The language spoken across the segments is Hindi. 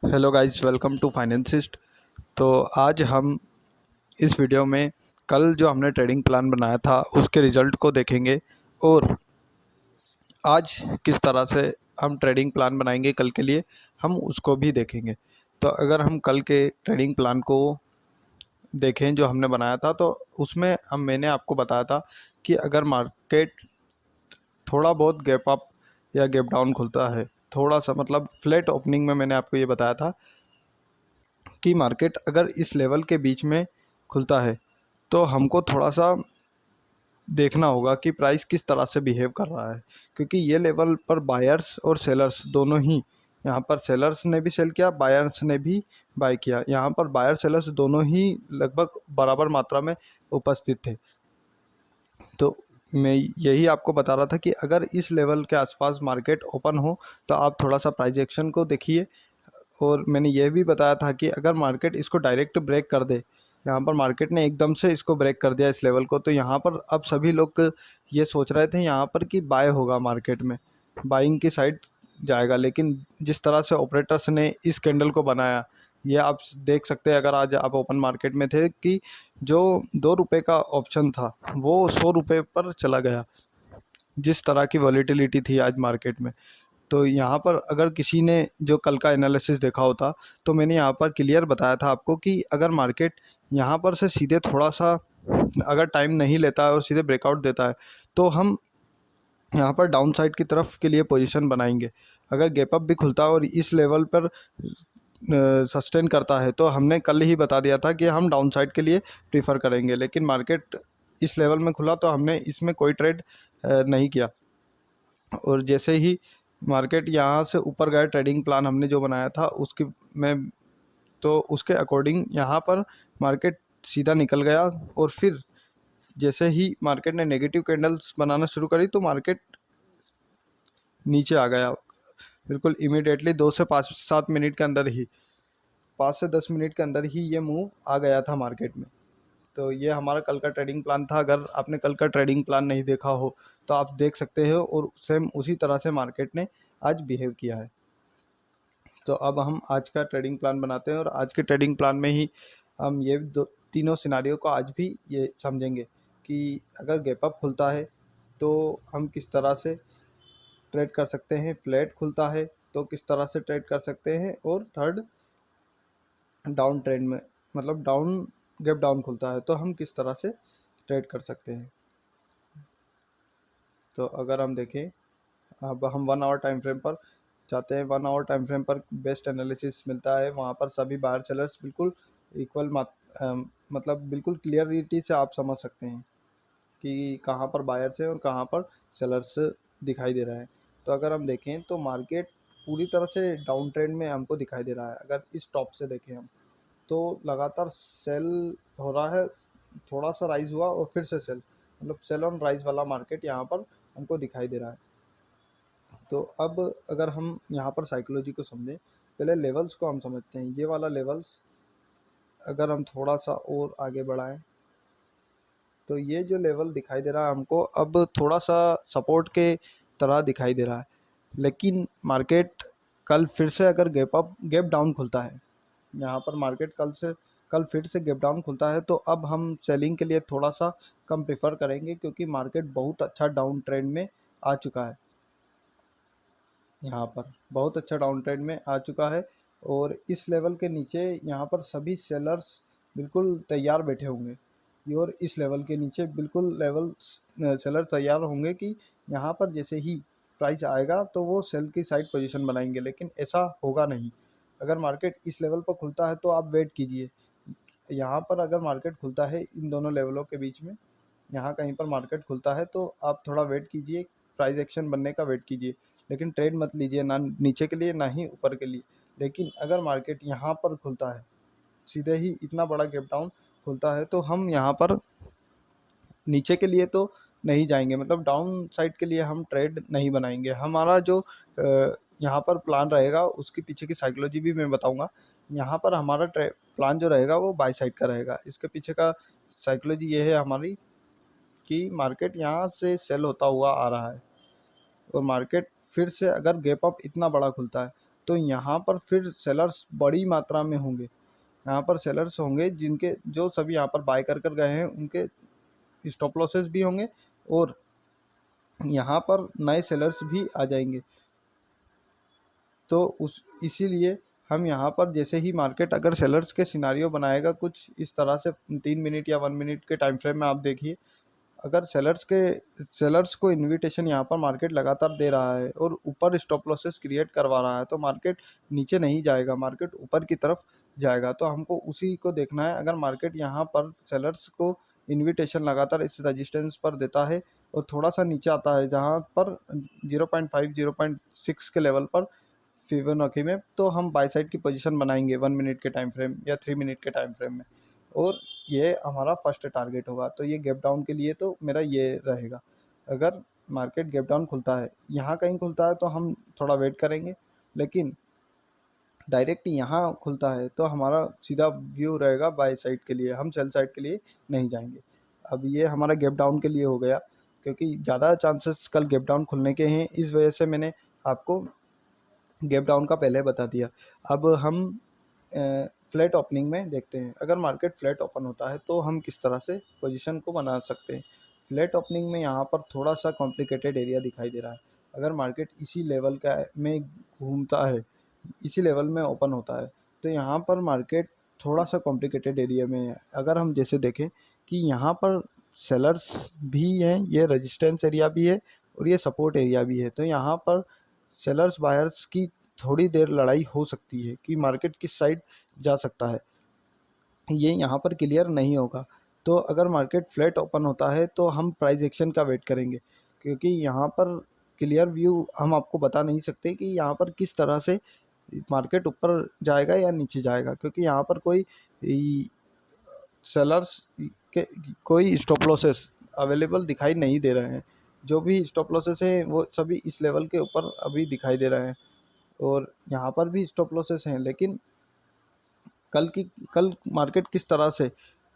Hello guys, welcome to Financist. तो आज हम इस वीडियो में कल जो हमने ट्रेडिंग प्लान बनाया था उसके रिज़ल्ट को देखेंगे और आज किस तरह से हम ट्रेडिंग प्लान बनाएंगे कल के लिए, हम उसको भी देखेंगे। तो अगर हम कल के ट्रेडिंग प्लान को देखें जो हमने बनाया था, तो उसमें मैंने आपको बताया था कि अगर मार्केट थोड़ा बहुत गैप अप या गैप डाउन खुलता है, थोड़ा सा मतलब फ्लैट ओपनिंग में मैंने आपको ये बताया था कि मार्केट अगर इस लेवल के बीच में खुलता है तो हमको थोड़ा सा देखना होगा कि प्राइस किस तरह से बिहेव कर रहा है, क्योंकि ये लेवल पर बायर्स और सेलर्स दोनों ही, यहाँ पर सेलर्स ने भी सेल किया, बायर्स ने भी बाय किया। यहाँ पर बायर सेलर्स दोनों ही लगभग बराबर मात्रा में उपस्थित थे। तो मैं यही आपको बता रहा था कि अगर इस लेवल के आसपास मार्केट ओपन हो तो आप थोड़ा सा प्राइस एक्शन को देखिए। और मैंने यह भी बताया था कि अगर मार्केट इसको डायरेक्ट ब्रेक कर दे, यहाँ पर मार्केट ने एकदम से इसको ब्रेक कर दिया इस लेवल को, तो यहाँ पर अब सभी लोग ये सोच रहे थे यहाँ पर कि बाय होगा, मार्केट में बाइंग की साइड जाएगा। लेकिन जिस तरह से ऑपरेटर्स ने इस कैंडल को बनाया, ये आप देख सकते हैं अगर आज आप ओपन मार्केट में थे कि जो 2 रुपये का ऑप्शन था वो 100 रुपये पर चला गया। जिस तरह की वॉलीटिलिटी थी आज मार्केट में, तो यहाँ पर अगर किसी ने जो कल का एनालिसिस देखा होता तो मैंने यहाँ पर क्लियर बताया था आपको कि अगर मार्केट यहाँ पर से सीधे थोड़ा सा अगर टाइम नहीं लेता है और सीधे ब्रेकआउट देता है तो हम यहाँ पर डाउन साइड की तरफ के लिए पोजीशन बनाएंगे। अगर गैप अप भी खुलता है और इस लेवल पर सस्टेन करता है तो हमने कल ही बता दिया था कि हम डाउन साइड के लिए प्रीफर करेंगे। लेकिन मार्केट इस लेवल में खुला तो हमने इसमें कोई ट्रेड नहीं किया। और जैसे ही मार्केट यहाँ से ऊपर गया, ट्रेडिंग प्लान हमने जो बनाया था उसकी में, तो उसके अकॉर्डिंग यहाँ पर मार्केट सीधा निकल गया। और फिर जैसे ही मार्केट ने नेगेटिव कैंडल्स बनाना शुरू करी तो मार्केट नीचे आ गया बिल्कुल इमीडिएटली। 2 से 5-7 मिनट के अंदर ही, 5 से 10 मिनट के अंदर ही ये मूव आ गया था मार्केट में। तो ये हमारा कल का ट्रेडिंग प्लान था। अगर आपने कल का ट्रेडिंग प्लान नहीं देखा हो तो आप देख सकते हो, और सेम उसी तरह से मार्केट ने आज बिहेव किया है। तो अब हम आज का ट्रेडिंग प्लान बनाते हैं और आज के ट्रेडिंग प्लान में ही हम ये तीनों सिनारियो को आज भी ये समझेंगे कि अगर गैप अप खुलता है तो हम किस तरह से ट्रेड कर सकते हैं, फ्लैट खुलता है तो किस तरह से ट्रेड कर सकते हैं, और थर्ड डाउन ट्रेंड में मतलब डाउन गैप डाउन खुलता है तो हम किस तरह से ट्रेड कर सकते हैं। तो अगर हम देखें, अब हम 1 आवर टाइम फ्रेम पर जाते हैं। 1 आवर टाइम फ्रेम पर बेस्ट एनालिसिस मिलता है। वहाँ पर सभी बायर सेलर्स बिल्कुल इक्वल मतलब बिल्कुल क्लियरिटी से आप समझ सकते हैं कि कहाँ पर बायर्स है और कहाँ पर सेलर्स दिखाई दे रहा है। तो अगर हम देखें तो मार्केट पूरी तरह से डाउन ट्रेंड में हमको दिखाई दे रहा है। अगर इस टॉप से देखें हम, तो लगातार सेल हो रहा है, थोड़ा सा राइज हुआ और फिर से सेल, मतलब सेल ऑन राइज वाला मार्केट यहाँ पर हमको दिखाई दे रहा है। तो अब अगर हम यहाँ पर साइकोलॉजी को समझें, पहले लेवल्स को हम समझते हैं। ये वाला लेवल्स अगर हम थोड़ा सा और आगे बढ़ाएं तो ये जो लेवल दिखाई दे रहा है हमको अब थोड़ा सा सपोर्ट के तरह दिखाई दे रहा है। लेकिन मार्केट कल फिर से अगर गैप डाउन खुलता है, यहाँ पर मार्केट कल फिर से गैप डाउन खुलता है तो अब हम सेलिंग के लिए थोड़ा सा कम प्रेफर करेंगे, क्योंकि मार्केट बहुत अच्छा डाउन ट्रेंड में आ चुका है। यहाँ पर बहुत अच्छा डाउन ट्रेंड में आ चुका है और इस लेवल के नीचे यहाँ पर सभी सेलर्स बिल्कुल तैयार बैठे होंगे। और इस लेवल के नीचे बिल्कुल सेलर तैयार होंगे कि यहाँ पर जैसे ही प्राइस आएगा तो वो सेल की साइड पोजीशन बनाएंगे। लेकिन ऐसा होगा नहीं। अगर मार्केट इस लेवल पर खुलता है तो आप वेट कीजिए। यहाँ पर अगर मार्केट खुलता है इन दोनों लेवलों के बीच में, यहाँ कहीं पर मार्केट खुलता है तो आप थोड़ा वेट कीजिए, प्राइस एक्शन बनने का वेट कीजिए। लेकिन ट्रेड मत लीजिए, ना नीचे के लिए ना ही ऊपर के लिए। लेकिन अगर मार्केट यहाँ पर खुलता है, सीधे ही इतना बड़ा गैप डाउन खुलता है, तो हम यहाँ पर नीचे के लिए तो नहीं जाएंगे, मतलब डाउन साइड के लिए हम ट्रेड नहीं बनाएंगे। हमारा जो यहाँ पर प्लान रहेगा उसके पीछे की साइकोलॉजी भी मैं बताऊँगा। यहाँ पर हमारा प्लान जो रहेगा वो बाय साइड का रहेगा। इसके पीछे का साइकोलॉजी ये है हमारी कि मार्केट यहाँ से सेल होता हुआ आ रहा है और मार्केट फिर से अगर गैप अप इतना बड़ा खुलता है तो यहाँ पर फिर सेलर्स बड़ी मात्रा में होंगे। यहाँ पर सेलर्स होंगे जिनके जो सभी यहाँ पर बाय कर गए हैं, उनके स्टॉप लॉसेस भी होंगे और यहाँ पर नए सेलर्स भी आ जाएंगे। तो उस इसीलिए हम यहाँ पर जैसे ही मार्केट अगर सेलर्स के सिनारियो बनाएगा कुछ इस तरह से 3 मिनट या 1 मिनट के टाइम फ्रेम में, आप देखिए अगर सेलर्स को इनविटेशन यहाँ पर मार्केट लगातार दे रहा है और ऊपर स्टॉप लॉसेस क्रिएट करवा रहा है, तो मार्केट नीचे नहीं जाएगा, मार्केट ऊपर की तरफ जाएगा। तो हमको उसी को देखना है। अगर मार्केट यहाँ पर सेलर्स को इनविटेशन लगातार इस रजिस्टेंस पर देता है और थोड़ा सा नीचे आता है जहाँ पर 0.5 0.6 के लेवल पर फिबोनाची में, तो हम बाय साइड की पोजीशन बनाएंगे 1 मिनट के टाइम फ्रेम या 3 मिनट के टाइम फ्रेम में, और ये हमारा फर्स्ट टारगेट होगा। तो ये गैप डाउन के लिए तो मेरा ये रहेगा। अगर मार्केट गैप डाउन खुलता है, यहाँ कहीं खुलता है तो हम थोड़ा वेट करेंगे, लेकिन डायरेक्ट यहाँ खुलता है तो हमारा सीधा व्यू रहेगा बाय साइड के लिए, हम सेल साइड के लिए नहीं जाएंगे। अब ये हमारा गैप डाउन के लिए हो गया, क्योंकि ज़्यादा चांसेस कल गैप डाउन खुलने के हैं, इस वजह से मैंने आपको गैप डाउन का पहले बता दिया। अब हम फ्लैट ओपनिंग में देखते हैं। अगर मार्केट फ्लैट ओपन होता है तो हम किस तरह से पोजीशन को बना सकते हैं। फ्लैट ओपनिंग में यहाँ पर थोड़ा सा कॉम्प्लिकेटेड एरिया दिखाई दे रहा है। अगर मार्केट इसी लेवल का में घूमता है, इसी लेवल में ओपन होता है, तो यहाँ पर मार्केट थोड़ा सा कॉम्प्लिकेटेड एरिया में है। अगर हम जैसे देखें कि यहाँ पर सेलर्स भी हैं, ये रेजिस्टेंस एरिया भी है और ये सपोर्ट एरिया भी है, तो यहाँ पर सेलर्स बायर्स की थोड़ी देर लड़ाई हो सकती है कि मार्केट किस साइड जा सकता है, ये यहाँ पर क्लियर नहीं होगा। तो अगर मार्केट फ्लैट ओपन होता है तो हम प्राइस एक्शन का वेट करेंगे, क्योंकि यहाँ पर क्लियर व्यू हम आपको बता नहीं सकते कि यहाँ पर किस तरह से मार्केट ऊपर जाएगा या नीचे जाएगा, क्योंकि यहाँ पर कोई सेलर्स के कोई स्टॉप लॉसेस अवेलेबल दिखाई नहीं दे रहे हैं। जो भी स्टॉप लॉसेस हैं वो सभी इस लेवल के ऊपर अभी दिखाई दे रहे हैं, और यहाँ पर भी स्टॉप लॉसेस हैं। लेकिन कल मार्केट किस तरह से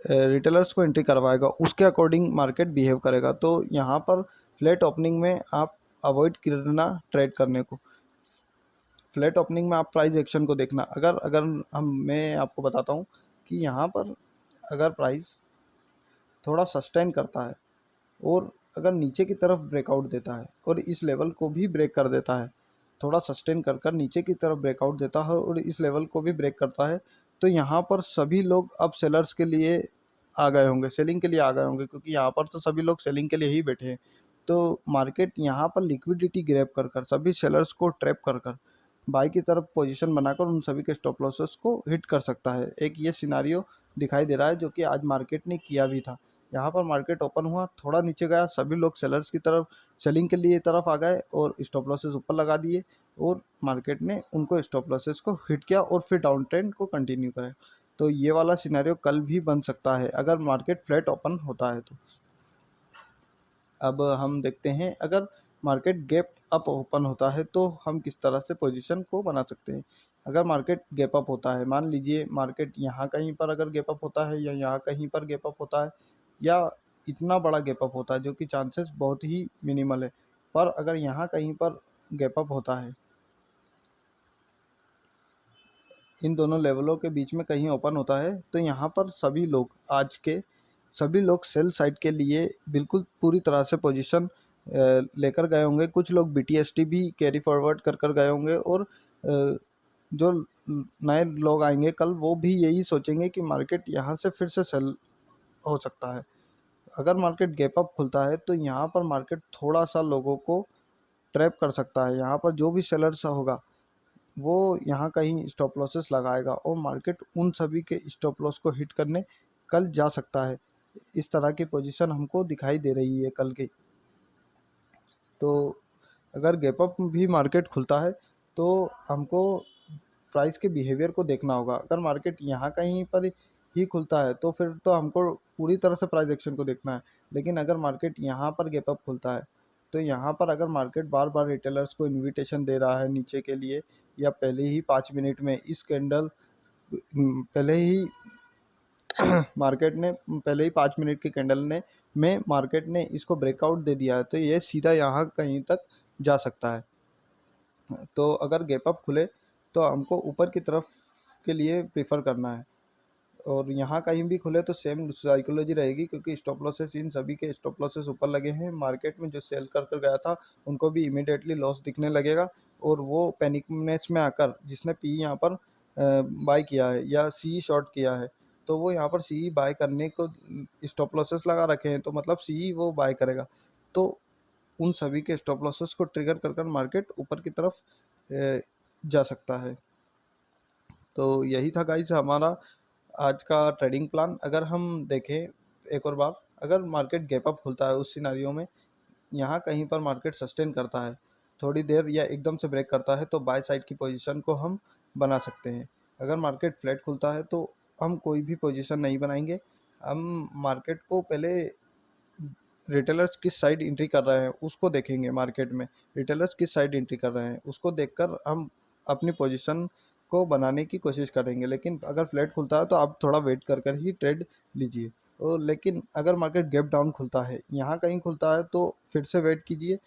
रिटेलर्स को एंट्री करवाएगा, उसके अकॉर्डिंग मार्केट बिहेव करेगा। तो यहाँ पर फ्लैट ओपनिंग में आप अवॉइड करना ट्रेड करने को। फ्लैट ओपनिंग में आप प्राइस एक्शन को देखना। अगर अगर मैं आपको बताता हूँ कि यहाँ पर अगर प्राइस थोड़ा सस्टेन करता है और अगर नीचे की तरफ ब्रेकआउट देता है और इस लेवल को भी ब्रेक कर देता है, थोड़ा सस्टेन कर नीचे की तरफ ब्रेकआउट देता है और इस लेवल को भी ब्रेक करता है, तो यहाँ पर सभी लोग अब सेलर्स के लिए आ गए होंगे, सेलिंग के लिए आ गए होंगे, क्योंकि यहाँ पर तो सभी लोग सेलिंग के लिए ही बैठे हैं। तो मार्केट यहाँ पर लिक्विडिटी ग्रैब कर सभी सेलर्स को ट्रैप कर बाई की तरफ पोजीशन बनाकर उन सभी के स्टॉप लॉसेस को हिट कर सकता है। एक ये सिनारियो दिखाई दे रहा है जो कि आज मार्केट ने किया भी था। यहाँ पर मार्केट ओपन हुआ, थोड़ा नीचे गया, सभी लोग सेलर्स की तरफ सेलिंग के लिए तरफ आ गए और स्टॉप लॉसेस ऊपर लगा दिए, और मार्केट ने उनको स्टॉप लॉसेस को हिट किया और फिर डाउन ट्रेंड को कंटिन्यू करें। तो ये वाला सिनेरियो कल भी बन सकता है अगर मार्केट फ्लैट ओपन होता है तो। अब हम देखते हैं अगर मार्केट गैप अप ओपन होता है तो हम किस तरह से पोजीशन को बना सकते हैं। अगर मार्केट गैप अप होता है, मान लीजिए मार्केट यहाँ कहीं पर अगर गैप अप होता है या यहाँ कहीं पर गैप अप होता है या इतना बड़ा गैप अप होता है, जो कि चांसेस बहुत ही मिनिमल है, पर अगर यहाँ कहीं पर गैप अप होता है, इन दोनों लेवलों के बीच में कहीं ओपन होता है, तो यहाँ पर सभी लोग आज के सभी लोग सेल साइड के लिए बिल्कुल पूरी तरह से पोजीशन लेकर गए होंगे। कुछ लोग बीटीएसटी भी कैरी फॉरवर्ड कर गए होंगे, और जो नए लोग आएंगे कल वो भी यही सोचेंगे कि मार्केट यहाँ से फिर से सेल हो सकता है। अगर मार्केट गैप अप खुलता है तो यहाँ पर मार्केट थोड़ा सा लोगों को ट्रैप कर सकता है। यहाँ पर जो भी सेलर्स होगा वो यहाँ कहीं स्टॉप लॉसेस लगाएगा और मार्केट उन सभी के स्टॉप लॉस को हिट करने कल जा सकता है। इस तरह की पोजीशन हमको दिखाई दे रही है कल की। तो अगर गैप अप भी मार्केट खुलता है तो हमको प्राइस के बिहेवियर को देखना होगा। अगर मार्केट यहाँ कहीं पर ही खुलता है तो फिर तो हमको पूरी तरह से प्राइस एक्शन को देखना है। लेकिन अगर मार्केट यहाँ पर गैप अप खुलता है तो यहाँ पर अगर मार्केट बार बार रिटेलर्स को इन्विटेशन दे रहा है नीचे के लिए, या पहले ही 5 मिनट में इस कैंडल पहले ही मार्केट ने पहले ही 5 मिनट के कैंडल ने में मार्केट ने इसको ब्रेकआउट दे दिया है, तो ये सीधा यहाँ कहीं तक जा सकता है। तो अगर गैप अप खुले तो हमको ऊपर की तरफ के लिए प्रीफर करना है। और यहाँ कहीं भी खुले तो सेम साइकोलॉजी रहेगी, क्योंकि स्टॉप लॉसेस इन सभी के स्टॉप लॉसेस ऊपर लगे हैं। मार्केट में जो सेल कर कर गया था उनको भी इमीडिएटली लॉस दिखने लगेगा, और वो पैनिकनेस में आकर जिसने पी यहाँ पर बाय किया है या सी शॉर्ट किया है, तो वो यहाँ पर सी बाय करने को स्टॉप लॉसेस लगा रखे हैं, तो मतलब सी वो बाय करेगा। तो उन सभी के स्टॉप लॉसेस को ट्रिगर कर कर मार्केट ऊपर की तरफ जा सकता है। तो यही था गाइस हमारा आज का ट्रेडिंग प्लान। अगर हम देखें एक और बार, अगर मार्केट गैप अप खुलता है उस सिनारियो में, यहाँ कहीं पर मार्केट सस्टेन करता है थोड़ी देर या एकदम से ब्रेक करता है, तो बाय साइड की पोजीशन को हम बना सकते हैं। अगर मार्केट फ्लैट खुलता है तो हम कोई भी पोजीशन नहीं बनाएंगे। हम मार्केट को पहले रिटेलर्स किस साइड एंट्री कर रहे हैं उसको देखेंगे। मार्केट में रिटेलर्स किस साइड एंट्री कर रहे हैं उसको देखकर हम अपनी पोजीशन को बनाने की कोशिश करेंगे। लेकिन अगर फ्लैट खुलता है तो आप थोड़ा वेट कर कर ही ट्रेड लीजिए। और लेकिन अगर मार्केट गैप डाउन खुलता है, यहाँ कहीं खुलता है, तो फिर से वेट कीजिए,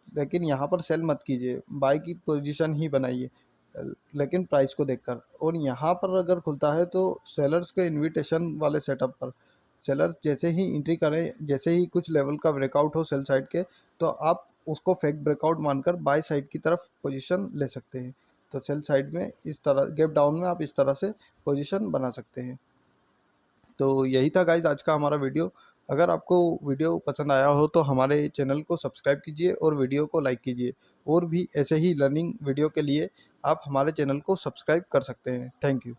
लेकिन यहाँ पर सेल मत कीजिए, बाय की पोजीशन ही बनाइए, लेकिन प्राइस को देखकर। और यहाँ पर अगर खुलता है तो सेलर्स के इनविटेशन वाले सेटअप पर सेलर जैसे ही एंट्री करें, जैसे ही कुछ लेवल का ब्रेकआउट हो सेल साइड के, तो आप उसको फेक ब्रेकआउट मानकर बाय साइड की तरफ पोजीशन ले सकते हैं। तो सेल साइड में इस तरह, गैप डाउन में आप इस तरह से पोजीशन बना सकते हैं। तो यही था गाइज आज का हमारा वीडियो। अगर आपको वीडियो पसंद आया हो तो हमारे चैनल को सब्सक्राइब कीजिए और वीडियो को लाइक कीजिए। और भी ऐसे ही लर्निंग वीडियो के लिए आप हमारे चैनल को सब्सक्राइब कर सकते हैं। Thank you.